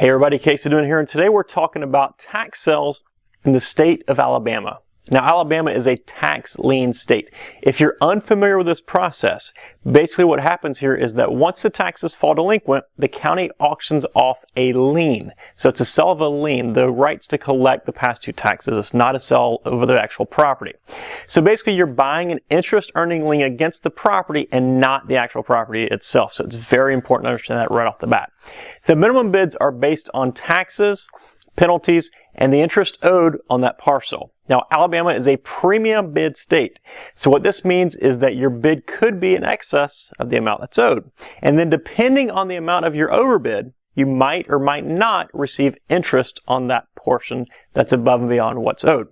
Hey everybody, Casey doing here, and today we're talking about tax sales in the state of Alabama. Now, Alabama is a tax lien state. If you're unfamiliar with this process, basically what happens here is that once the taxes fall delinquent, the county auctions off a lien. So it's a sale of a lien, the rights to collect the past due taxes. It's not a sale of the actual property. So basically you're buying an interest earning lien against the property and not the actual property itself. So it's very important to understand that right off the bat. The minimum bids are based on taxes, penalties, and the interest owed on that parcel. Now, Alabama is a premium bid state. So what this means is that your bid could be in excess of the amount that's owed. And then depending on the amount of your overbid, you might or might not receive interest on that portion that's above and beyond what's owed.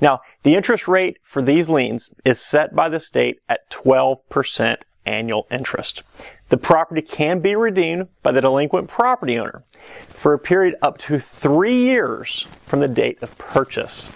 Now, the interest rate for these liens is set by the state at 12% annual interest. The property can be redeemed by the delinquent property owner for a period up to 3 years from the date of purchase.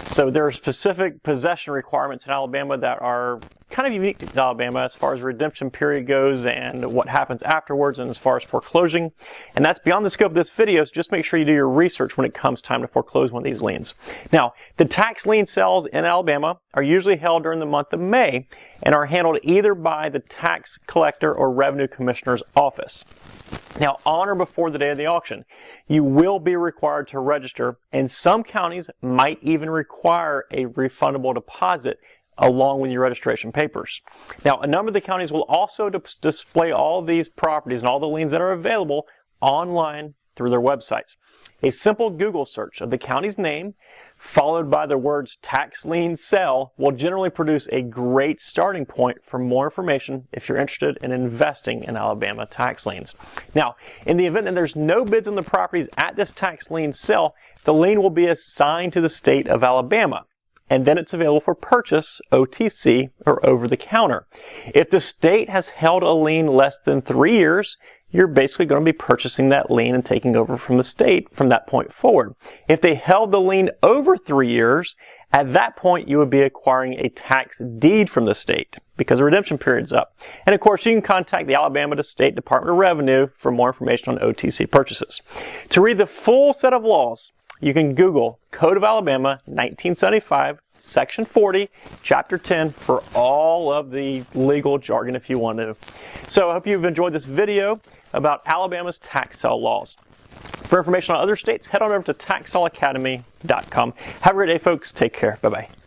So there are specific possession requirements in Alabama that are kind of unique to Alabama as far as redemption period goes and what happens afterwards and as far as foreclosing. And that's beyond the scope of this video, so just make sure you do your research when it comes time to foreclose one of these liens. Now, the tax lien sales in Alabama are usually held during the month of May and are handled either by the tax collector or revenue commissioner's office. Now, on or before the day of the auction, you will be required to register, and some counties might even require a refundable deposit along with your registration papers. Now, a number of the counties will also display all of these properties and all the liens that are available online through their websites. A simple Google search of the county's name followed by the words tax lien sale will generally produce a great starting point for more information if you're interested in investing in Alabama tax liens. Now, in the event that there's no bids on the properties at this tax lien sale, the lien will be assigned to the state of Alabama, and then it's available for purchase, OTC, or over the counter. If the state has held a lien less than 3 years, you're basically going to be purchasing that lien and taking over from the state from that point forward. If they held the lien over 3 years, at that point you would be acquiring a tax deed from the state because the redemption period's up. And of course, you can contact the Alabama State Department of Revenue for more information on OTC purchases. To read the full set of laws, you can Google Code of Alabama 1975, Section 40, Chapter 10 for all of the legal jargon if you want to. So I hope you've enjoyed this video about Alabama's tax sale laws. For information on other states, head on over to taxsaleacademy.com. Have a great day, folks. Take care. Bye-bye.